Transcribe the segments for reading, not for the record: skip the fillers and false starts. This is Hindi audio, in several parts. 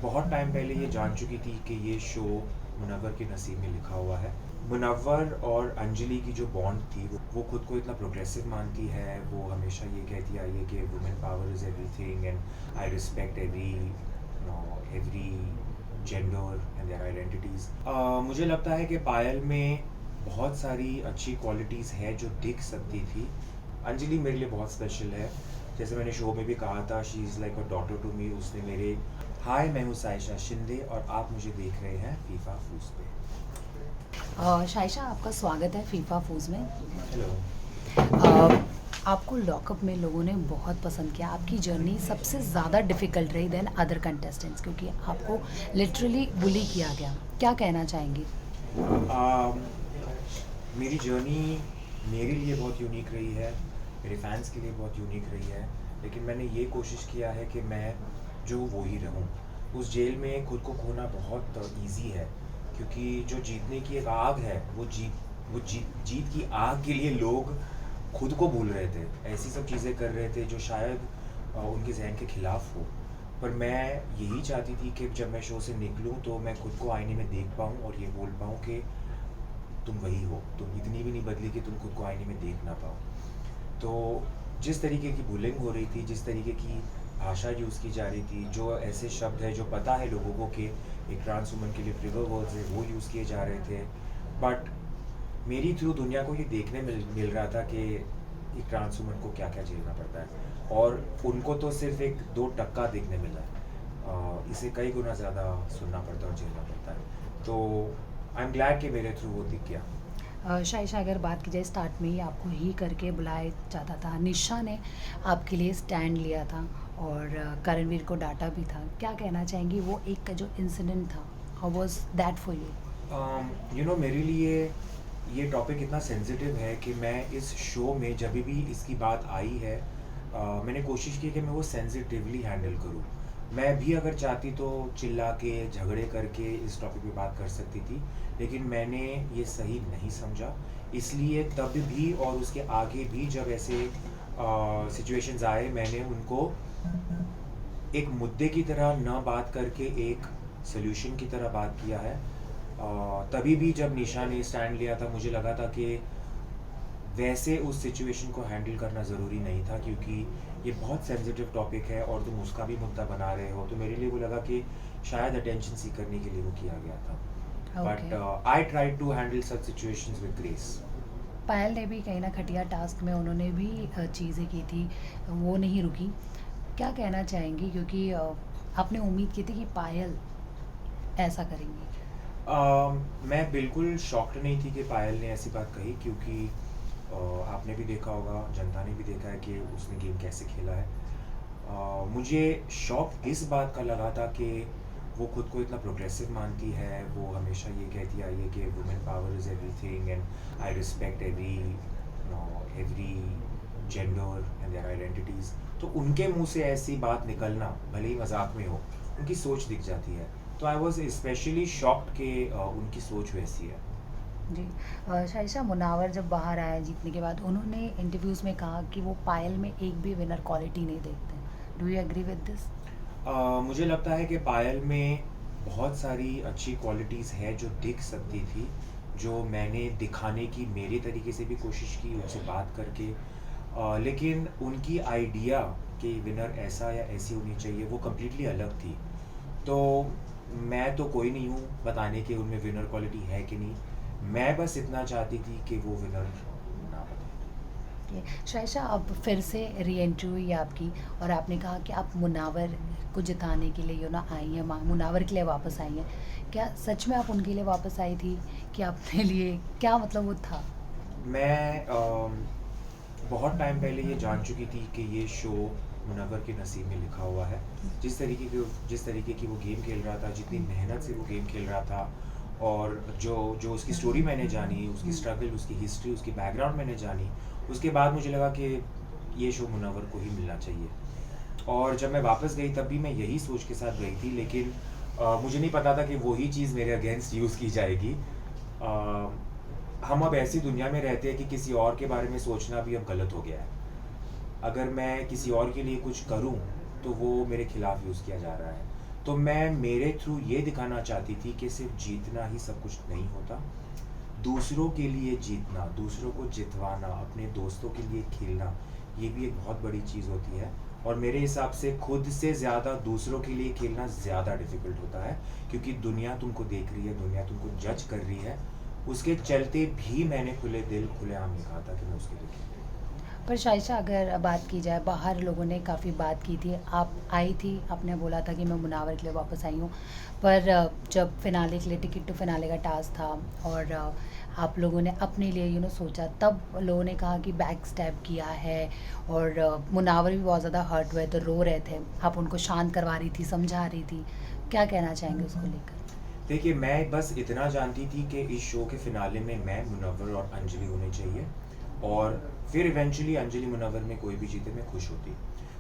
बहुत टाइम पहले ये जान चुकी थी कि ये शो मुनव्वर के नसीब में लिखा हुआ है। मुनव्वर और अंजलि की जो बॉन्ड थी वो खुद को इतना प्रोग्रेसिव मानती है। वो हमेशा ये कहती आई है कि women power is everything and I respect every gender and their identities. मुझे लगता है कि पायल में बहुत सारी अच्छी क्वालिटीज़ है जो दिख सकती थी। अंजलि मेरे लिए बहुत स्पेशल है। जैसे मैंने शो में भी कहा था, she is like a daughter to me. उसने मेरे हाय, मैं हूँ सायशा शिंदे और आप मुझे देख रहे हैं फीफा फूज पे। शायशा, आपका स्वागत है फीफा फूज में। हेलो। आपको लॉकअप में लोगों ने बहुत पसंद किया। आपकी जर्नी सबसे ज़्यादा डिफ़िकल्ट रही देन अदर कंटेस्टेंट्स, क्योंकि आपको लिटरली बुली किया गया। क्या कहना चाहेंगी? um, मेरी जर्नी मेरे लिए बहुत यूनिक रही है, मेरे फैंस के लिए बहुत यूनिक रही है। लेकिन मैंने ये कोशिश किया है कि मैं जो वो ही रहूँ। उस जेल में खुद को खोना बहुत इजी है, क्योंकि जो जीतने की एक आग है वो जीत की आग के लिए लोग खुद को भूल रहे थे, ऐसी सब चीज़ें कर रहे थे जो शायद उनके जहन के खिलाफ हो। पर मैं यही चाहती थी कि जब मैं शो से निकलूं तो मैं खुद को आईने में देख पाऊं और ये बोल पाऊं कि तुम वही हो, तुम इतनी भी नहीं बदली कि तुम खुद को आईने में देख ना पाओ। तो जिस तरीके की बुलिंग हो रही थी, जिस तरीके की भाषा यूज़ की जा रही थी, जो ऐसे शब्द है जो पता है लोगों को कि एक ट्रांस वुमन के लिए ट्रिगर वर्ड्स है, वो यूज़ किए जा रहे थे। बट मेरी थ्रू दुनिया को ये देखने मिल रहा था कि एक ट्रांस वुमन को क्या क्या झेलना पड़ता है, और उनको तो सिर्फ एक दो टक्का देखने मिला है। इसे कई गुना ज़्यादा सुनना पड़ता है और झेलना पड़ता है। तो आई एम ग्लैड कि मेरे थ्रू वो दिख गया। शायशा, अगर बात की जाए, स्टार्ट में ही आपको ही करके बुलाया जाता था। निशा ने आपके लिए स्टैंड लिया था और करणवीर को डांटा भी था। क्या कहना चाहेंगी? वो एक का जो इंसिडेंट था, how was that for you? मेरे लिए ये टॉपिक इतना सेंसिटिव है कि मैं इस शो में जब भी इसकी बात आई है, मैंने कोशिश की कि मैं वो सेंसिटिवली हैंडल करूँ। मैं भी अगर चाहती तो चिल्ला के झगड़े करके इस टॉपिक पे बात कर सकती थी, लेकिन मैंने ये सही नहीं समझा। इसलिए तब भी और उसके आगे भी जब ऐसे सिचुएशंस आए, मैंने उनको एक मुद्दे की तरह न बात करके एक सोल्यूशन की तरह बात किया है। तभी भी जब निशा ने स्टैंड लिया था, मुझे लगा था कि वैसे उस सिचुएशन को हैंडल करना ज़रूरी नहीं था, क्योंकि ये बहुत सेंसिटिव टॉपिक है और तुम उसका भी मुद्दा बना रहे हो। तो मेरे लिए वो लगा कि शायद अटेंशन सीख करने के लिए वो किया गया था। But okay. I try to handle such situations with grace. Payal ने भी कहीं ना खटिया टास्क में उन्होंने भी चीज़ें की थी, वो नहीं रुकी। क्या कहना चाहेंगी? क्योंकि आपने उम्मीद की थी कि पायल ऐसा करेंगी। मैं बिल्कुल शॉक्ड नहीं थी कि पायल ने ऐसी बात कही, क्योंकि आपने भी देखा होगा, जनता ने भी देखा है कि उसने गेम कैसे खेला है। मुझे शौक इस बात का लगा था कि वो खुद को इतना प्रोग्रेसिव मानती है। वो हमेशा ये कहती आई है कि women power is everything and I respect every gender and their identities. तो उनके मुंह से ऐसी बात निकलना, भले ही मजाक में हो, उनकी सोच दिख जाती है। तो आई वॉज स्पेशली शॉक्ड कि उनकी सोच वैसी है। जी। शायशा, मुनावर जब बाहर आया जीतने के बाद, उन्होंने इंटरव्यूज़ में कहा कि वो पायल में एक भी विनर क्वालिटी नहीं देखते। Do you agree with this? मुझे लगता है कि पायल में बहुत सारी अच्छी क्वालिटीज़ है जो दिख सकती थी, जो मैंने दिखाने की मेरे तरीके से भी कोशिश की उनसे बात करके। लेकिन उनकी आइडिया कि विनर ऐसा या ऐसी होनी चाहिए वो कम्प्लीटली अलग थी। तो मैं तो कोई नहीं हूँ बताने कि उनमें विनर क्वालिटी है कि नहीं। मैं बस इतना चाहती थी कि वो विनर ना बने। ये शायशा, अब फिर से री एंट्री हुई है आपकी, और आपने कहा कि आप मुनावर को जिताने के लिए आई हैं, मुनावर के लिए वापस आई हैं। क्या सच में आप उनके लिए वापस आई थी, कि अपने लिए? क्या मतलब वो था? मैं बहुत टाइम पहले ये जान चुकी थी कि ये शो मुनव्वर के नसीब में लिखा हुआ है। जिस तरीके की वो गेम खेल रहा था, जितनी मेहनत से वो गेम खेल रहा था, और जो जो उसकी स्टोरी मैंने जानी, उसकी स्ट्रगल, उसकी हिस्ट्री, उसकी बैकग्राउंड मैंने जानी, उसके बाद मुझे लगा कि ये शो मुनव्वर को ही मिलना चाहिए। और जब मैं वापस गई तब भी मैं यही सोच के साथ गई थी, लेकिन मुझे नहीं पता था कि वही चीज़ मेरे अगेंस्ट यूज़ की जाएगी। हम अब ऐसी दुनिया में रहते हैं कि किसी और के बारे में सोचना भी अब गलत हो गया है। अगर मैं किसी और के लिए कुछ करूं तो वो मेरे खिलाफ यूज़ किया जा रहा है। तो मैं मेरे थ्रू ये दिखाना चाहती थी कि सिर्फ जीतना ही सब कुछ नहीं होता, दूसरों के लिए जीतना, दूसरों को जितवाना, अपने दोस्तों के लिए खेलना, ये भी एक बहुत बड़ी चीज़ होती है। और मेरे हिसाब से खुद से ज़्यादा दूसरों के लिए खेलना ज़्यादा डिफ़िकल्ट होता है, क्योंकि दुनिया तुमको देख रही है, दुनिया तुमको जज कर रही है। उसके चलते भी मैंने खुले दिल खुलेआम ये कहा था कि मैं उसके लिए खेलूँ। पर शाइशा, अगर बात की जाए, बाहर लोगों ने काफ़ी बात की थी, आप आई थी, आपने बोला था कि मैं मुनावर के लिए वापस आई हूँ, पर जब फिनाले के लिए टिकट टू फिनाले का टास्क था और आप लोगों ने अपने लिए सोचा, तब लोगों ने कहा कि बैक स्टेप किया है और मुनावर भी बहुत ज़्यादा हर्ट हुए थे, रो रहे थे, आप उनको शांत करवा रही थी, समझा रही थी, क्या कहना चाहेंगे उसको लेकर? देखिए, मैं बस इतना जानती थी कि इस शो के फिनाले में मैं, मुनव्वर और अंजलि होने चाहिए, और फिर इवेंचुअली अंजलि मुनव्वर में कोई भी जीते मैं खुश होती।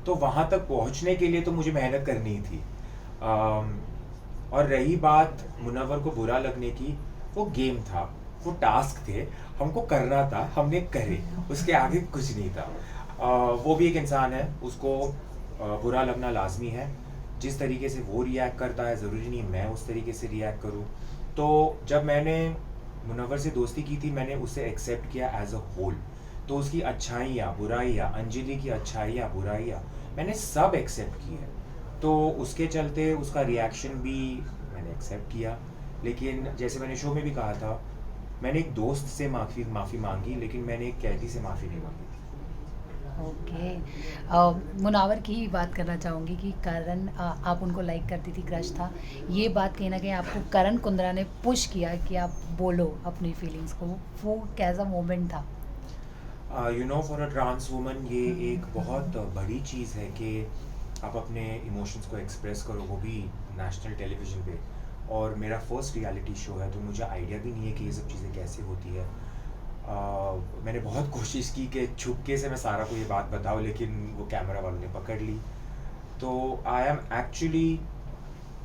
तो वहाँ तक पहुँचने के लिए तो मुझे मेहनत करनी ही थी। और रही बात मुनव्वर को बुरा लगने की, वो गेम था, वो टास्क थे, हमको करना था, हमने करे, उसके आगे कुछ नहीं था। वो भी एक इंसान है, उसको बुरा लगना लाजमी है। जिस तरीके से वो रिएक्ट करता है, ज़रूरी नहीं मैं उस तरीके से रिएक्ट करूँ। तो जब मैंने मुनव्वर से दोस्ती की थी, मैंने उसे एक्सेप्ट किया एज अ होल। तो उसकी अच्छाइयाँ बुराइयाँ, अंजलि की अच्छाइयाँ बुराइयाँ, मैंने सब एक्सेप्ट की है। तो उसके चलते उसका रिएक्शन भी मैंने एक्सेप्ट किया। लेकिन जैसे मैंने शो में भी कहा था, मैंने एक दोस्त से माफ़ी मांगी, लेकिन मैंने एक कैदी से माफ़ी नहीं मांगी थी। ओके। मुनावर की ही बात करना चाहूँगी कि करण, आप उनको लाइक करती थी, क्रश था, ये बात कहीं ना कहीं आपको करण कुंद्रा ने पुश किया कि आप बोलो अपनी फीलिंग्स को, वो कैसा मोमेंट था? फॉर अ ट्रांस वुमन ये एक बहुत बड़ी चीज़ है कि आप अपने इमोशंस को एक्सप्रेस करो, वो भी नेशनल टेलीविज़न पे। और मेरा फर्स्ट रियलिटी शो है, तो मुझे आइडिया भी नहीं है कि ये सब चीज़ें कैसे होती है। मैंने बहुत कोशिश की कि छुपके से मैं सारा को ये बात बताऊँ, लेकिन वो कैमरा वालों ने पकड़ ली। तो I am actually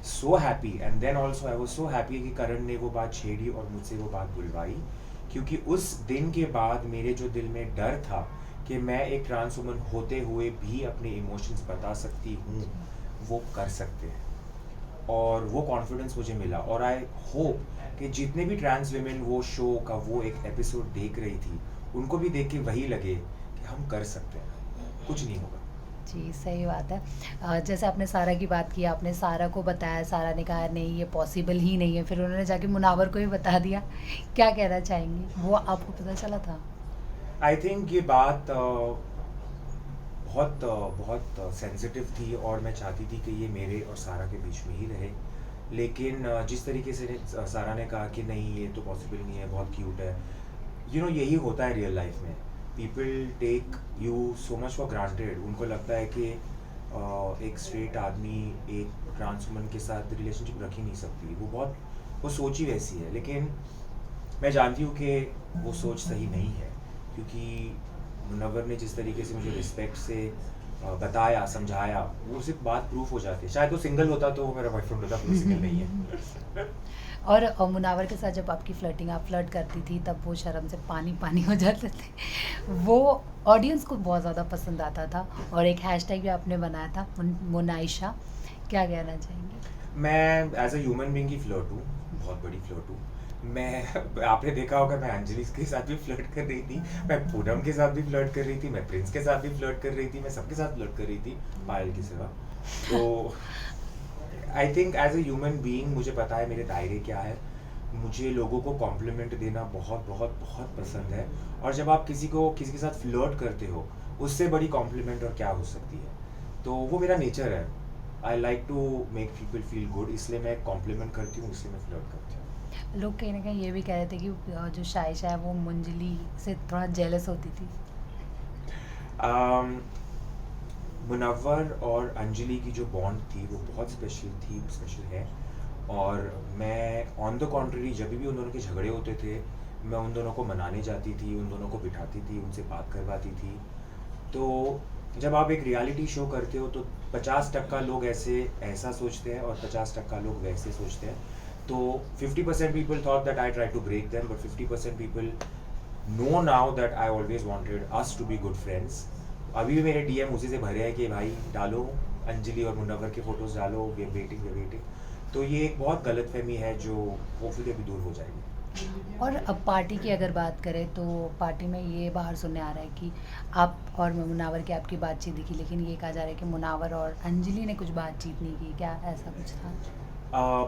so happy, and then also I was so happy कि करण ने वो बात छेड़ी और मुझसे वो बात बुलवाई, क्योंकि उस दिन के बाद मेरे जो दिल में डर था कि मैं एक ट्रांस वुमन होते हुए भी अपने इमोशंस बता सकती हूँ, वो कर सकते हैं, और वो कॉन्फिडेंस मुझे मिला। और आई होप कि जितने भी ट्रांस वीमेन वो शो का वो एक एपिसोड देख रही थी, उनको भी देख के वही लगे कि हम कर सकते हैं, कुछ नहीं होगा। जी, सही बात है। जैसे आपने सारा की बात की, आपने सारा को बताया, सारा ने कहा नहीं ये पॉसिबल ही नहीं है, फिर उन्होंने जाके मुनावर को भी बता दिया, क्या कहना चाहेंगी? वो आपको पता चला था? आई थिंक ये बात बहुत बहुत सेंसिटिव थी, और मैं चाहती थी कि ये मेरे और सारा के बीच में ही रहे। लेकिन जिस तरीके से सारा ने कहा कि नहीं ये तो पॉसिबल नहीं है, बहुत क्यूट है, यही होता है रियल लाइफ में। People take you so much for granted. उनको लगता है कि एक स्ट्रेट आदमी एक ट्रांस वुमन के साथ रिलेशनशिप रख ही नहीं सकती, वो सोच ही वैसी है। लेकिन मैं जानती हूँ कि वो सोच सही नहीं है, क्योंकि मुनव्वर ने जिस तरीके से मुझे रिस्पेक्ट से बताया, समझाया, वो सिर्फ बात प्रूफ हो जाती है। शायद वो सिंगल होता तो वो मेरा बॉयफ्रेंड होता, पर वो सिंगल नहीं है। और मुनावर के साथ जब आपकी फ्लर्टिंग, आप फ्लर्ट करती थी, तब वो शर्म से पानी पानी हो जाते थे, वो ऑडियंस को बहुत ज़्यादा पसंद आता था, और एक हैशटैग भी आपने बनाया था, मुनाइशा, क्या कहना चाहेंगे? मैं एज अ ह्यूमन बीइंग की फ्लर्ट हूँ, बहुत बड़ी फ्लर्ट हूँ मैं। आपने देखा होगा मैं अंजलि के साथ भी फ्लर्ट कर रही थी, मैं पूनम के साथ भी फ्लर्ट कर रही थी, मैं प्रिंस के साथ भी फ्लर्ट कर रही थी, मैं सबके साथ फ्लर्ट कर रही थी, पायल के सिवा। तो I think as a human being मुझे पता है मेरे दायरे क्या है। मुझे लोगों को कॉम्प्लीमेंट देना बहुत बहुत बहुत पसंद है, और जब आप किसी के साथ फ्लर्ट करते हो, उससे बड़ी कॉम्प्लीमेंट और क्या हो सकती है। तो वो मेरा नेचर है, I like to make people feel good, इसलिए मैं कॉम्प्लीमेंट करती हूँ, इसलिए मैं फ्लर्ट करती हूँ। लोग कहीं ना कहीं ये भी कह रहे थे कि जो शाइशा है वो मंजली से थोड़ा जेलस होती थी। मुनव्वर और अंजलि की जो बॉन्ड थी वो बहुत स्पेशल है। और मैं ऑन द कॉन्ट्री, जब भी उन दोनों के झगड़े होते थे, मैं उन दोनों को मनाने जाती थी, उन दोनों को बिठाती थी, उनसे बात करवाती थी। तो जब आप एक रियलिटी शो करते हो तो 50% लोग ऐसा सोचते हैं और 50% लोग वैसे सोचते हैं। तो 50% people thought that I try to break them, but 50% people know now that I always wanted us to be good friends. अभी भी मेरे DM उसी से भरे हैं कि भाई डालो, अंजलि और मुनव्वर के फ़ोटोज़ डालो, वी आर वेटिंग। तो ये एक बहुत गलतफ़हमी है जो होपफुली अभी दूर हो जाएगी। और अब पार्टी की अगर बात करें तो पार्टी में ये बाहर सुनने आ रहा है कि आप और मुनावर की आपकी बातचीत दिखी, लेकिन ये कहा जा रहा है कि मुनावर और अंजलि ने कुछ बातचीत नहीं की, क्या ऐसा कुछ था?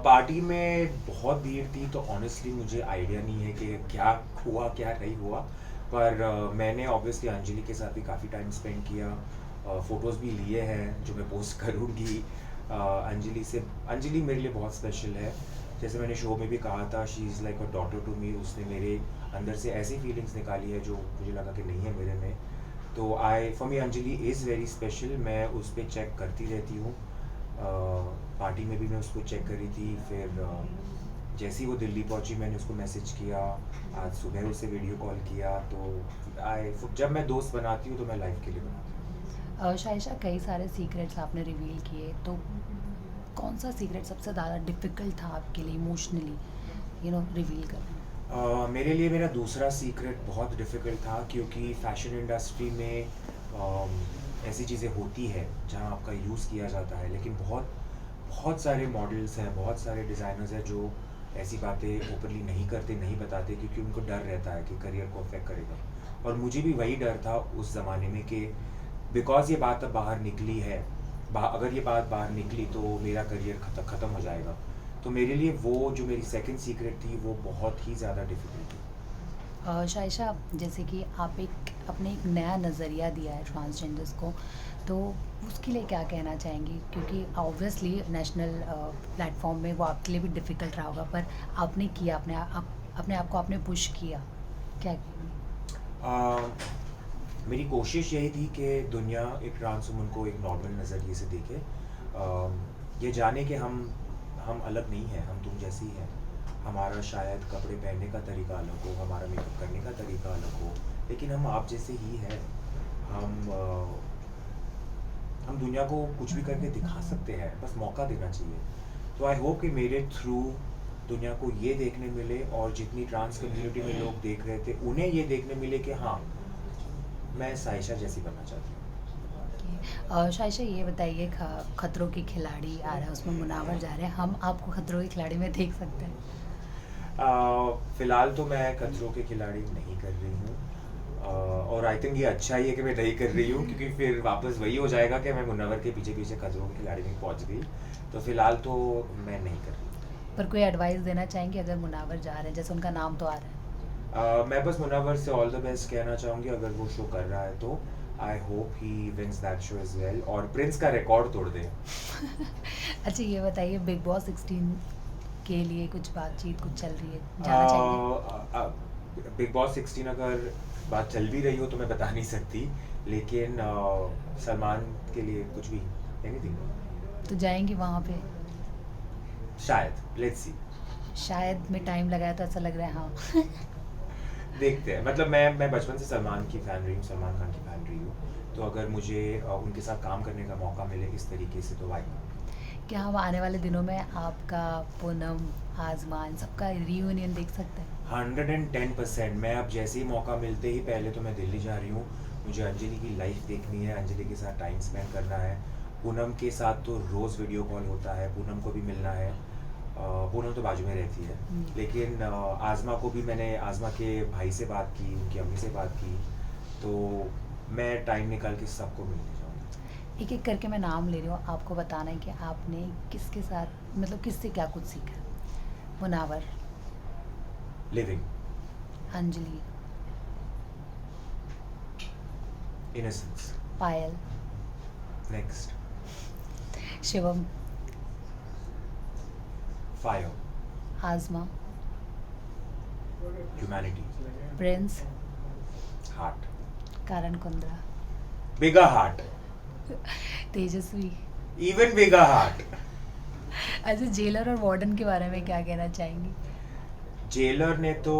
पार्टी में बहुत भीड़ थी तो ऑनेस्टली मुझे आइडिया नहीं है कि क्या हुआ क्या नहीं हुआ, पर मैंने ऑब्वियसली अंजलि के साथ भी काफ़ी टाइम स्पेंड किया, फ़ोटोज़ भी लिए हैं जो मैं पोस्ट करूँगी। अंजलि मेरे लिए बहुत स्पेशल है, जैसे मैंने शो में भी कहा था, she is like a daughter to me. उसने मेरे अंदर से ऐसी फीलिंग्स निकाली है जो मुझे लगा कि नहीं है मेरे में। तो for me Anjali is very special. मैं उस पर चेक करती रहती हूँ। पार्टी में भी मैं उसको चेक करी थी, फिर जैसे ही वो दिल्ली पहुंची मैंने उसको मैसेज किया, आज सुबह उससे वीडियो कॉल किया। तो जब मैं दोस्त बनाती हूँ तो मैं लाइफ के लिए बनाती हूँ। शायशा, कई सारे सीक्रेट्स आपने रिवील किए, तो कौन सा सीक्रेट सबसे ज़्यादा डिफ़िकल्ट था आपके लिए इमोशनली रिवील करना? मेरे लिए मेरा दूसरा सीक्रेट बहुत डिफ़िकल्ट था, क्योंकि फ़ैशन इंडस्ट्री में ऐसी चीज़ें होती है जहाँ आपका यूज़ किया जाता है, लेकिन बहुत बहुत सारे मॉडल्स हैं, बहुत सारे डिज़ाइनर्स हैं जो ऐसी बातें ओपनली नहीं करते, नहीं बताते, क्योंकि उनको डर रहता है कि करियर को अफेक्ट करेगा। और मुझे भी वही डर था उस ज़माने में कि बिकॉज़ ये बात अब बाहर निकली है, अगर ये बात बाहर निकली तो मेरा करियर ख़त्म हो जाएगा। तो मेरे लिए वो जो मेरी सेकंड सीक्रेट थी वो बहुत ही ज़्यादा डिफ़िकल्ट थी। शायशा, जैसे कि आपने एक नया नज़रिया दिया है ट्रांसजेंडर्स को, तो उसके लिए क्या कहना चाहेंगी? क्योंकि ऑब्वियसली नेशनल प्लेटफॉर्म में वो आपके लिए भी डिफ़िकल्ट रहा होगा, पर आपने किया, अपने आप को आपने पुश किया, क्या कहेंगी? मेरी कोशिश यही थी कि दुनिया एक ट्रांस वुमन को एक नॉर्मल नज़रिए से देखे, ये जाने कि हम अलग नहीं हैं, हम तुम जैसी हैं। हमारा शायद कपड़े पहनने का तरीका अलग हो, हमारा मेकअप करने का तरीका अलग हो, लेकिन हम आप जैसे ही हैं। हम दुनिया को कुछ भी करके दिखा सकते हैं, बस मौका देना चाहिए। तो आई होप कि मेरे थ्रू दुनिया को ये देखने मिले, और जितनी ट्रांस कम्युनिटी में लोग देख रहे थे उन्हें ये देखने मिले कि हाँ, मैं साइशा जैसी बनना चाहती हूँ। शायशा, ये बताइए, खतरों के खिलाड़ी आ रहा है, उसमें मुनावर जा रहे हैं, हम आपको खतरों के खिलाड़ी में देख सकते हैं? फ़िलहाल तो मैं खतरों के खिलाड़ी नहीं कर रही हूँ, और आई थिंक ये अच्छा ही है कि मैं नहीं कर रही हूँ, क्योंकि फिर वापस वही हो जाएगा कि मैं मुनव्वर के पीछे पीछे खतरों के खिलाड़ी में पहुँच गई। तो फ़िलहाल तो मैं नहीं कर रही। पर कोई एडवाइस देना चाहेंगे अगर मुनावर जा रहे हैं, जैसे उनका नाम तो आ रहा है? मैं बस मुनव्वर से ऑल द बेस्ट कहना चाहूँगी, अगर वो शो कर रहा है तो I hope he wins that show as well, और प्रिंस का रिकॉर्ड तोड़ दे। अच्छा, ये बताइए, बिग बॉस 16 के लिए कुछ बातचीत कुछ चल रही है, जाना चाहिए? बिग बॉस 16 अगर बात चल भी रही हो तो मैं बता नहीं सकती, लेकिन सलमान के लिए कुछ भी, एनीथिंग। तो जाएंगे वहाँ पे? शायद, लेट्स सी। शायद में टाइम लगाया तो ऐसा लग रहा है, हाँ। देखते हैं, मतलब मैं बचपन से सलमान की फ़ैन रही हूँ, सलमान खान की फ़ैन रही हूँ, तो अगर मुझे उनके साथ काम करने का मौका मिले इस तरीके से तो वाई नॉट। क्या हम आने वाले दिनों में आपका, पूनम, आज़मान, सबका रियूनियन देख सकते हैं? 110%। मैं अब जैसे ही मौका मिलते ही, पहले तो मैं दिल्ली जा रही हूँ, मुझे अंजलि की लाइफ देखनी है, अंजलि के साथ टाइम स्पेंड करना है। पूनम के साथ तो रोज़ वीडियो कॉल होता है, पूनम को भी मिलना है। पूनम तो बाजू में रहती है, लेकिन आज़मा को भी, मैंने आज़मा के भाई से बात की, उनकी अम्मी से बात की, तो मैं टाइम निकाल के सबको मिलने जाऊँगा। एक एक करके मैं नाम ले रही हूँ, आपको बताना है कि आपने किसके साथ, मतलब किससे क्या कुछ सीखा? Munawar, living, Anjali, innocence, Payal, next, Shivam, fire, Azma, humanity, Prince, heart, Karan Kundra, bigger heart, Tejasswi. Even bigger heart. अच्छा, जेलर और वार्डन के बारे में क्या कहना चाहेंगी? जेलर ने तो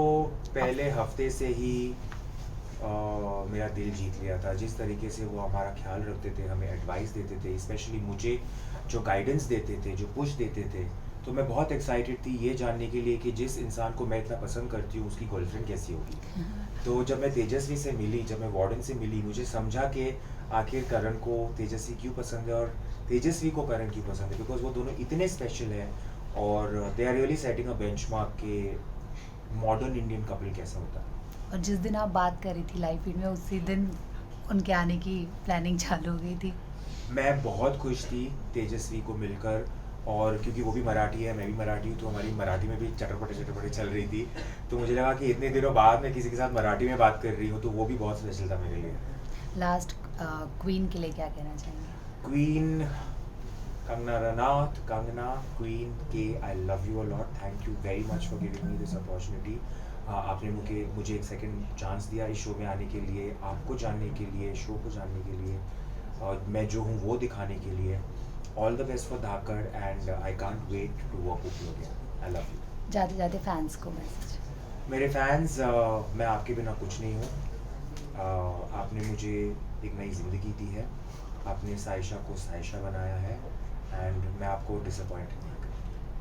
पहले हफ्ते से ही मेरा दिल जीत लिया था, जिस तरीके से वो हमारा ख्याल रखते थे, हमें एडवाइस देते थे, स्पेशली मुझे जो गाइडेंस देते थे, जो पुश देते थे। तो मैं बहुत एक्साइटेड थी ये जानने के लिए कि जिस इंसान को मैं इतना पसंद करती हूँ उसकी गर्लफ्रेंड कैसी होगी। तो जब मैं तेजस्वी से मिली, जब मैं वार्डन से मिली, मुझे समझा कि आखिर करण को तेजस्वी क्यों पसंद है, और तेजस्वी को करण क्यों पसंद है, बिकॉज वो दोनों इतने स्पेशल हैं और they are really setting a benchmark के मॉडर्न इंडियन कपल कैसा होता है। और जिस दिन आप बात कर रही थी लाइव फीड में, उसी दिन उनके आने की प्लानिंग चालू हो गई थी। मैं बहुत खुश थी तेजस्वी को मिलकर, और क्योंकि वो भी मराठी है, मैं भी मराठी हूँ, तो हमारी मराठी में भी चटपटे चटपटे चल रही थी, तो मुझे लगा कि इतने दिनों बाद मैं किसी के साथ मराठी में बात कर रही हूँ, तो वो भी बहुत स्पेशल था मेरे लिए। लास्ट क्वीन के लिए क्या कहना चाहेंगे? क्वीन कंगना रनौत, कंगना क्वीन के, आई love you a lot, thank you very much for giving me this opportunity. आपने मुझे एक सेकंड चांस दिया इस शो में आने के लिए, आपको जानने के लिए, शो को जानने के लिए, और मैं जो हूँ वो दिखाने के लिए। All the best for Dhaakad and I can't wait to work with you again. I love you. जाते जाते फैंस को मैसेज। मेरे फैंस, मैं आपके बिना कुछ नहीं हूँ। आपने मुझे एक नई ज़िंदगी दी है, आपने साइशा को साइशा बनाया है, एंड मैं आपको डिसअपॉइंट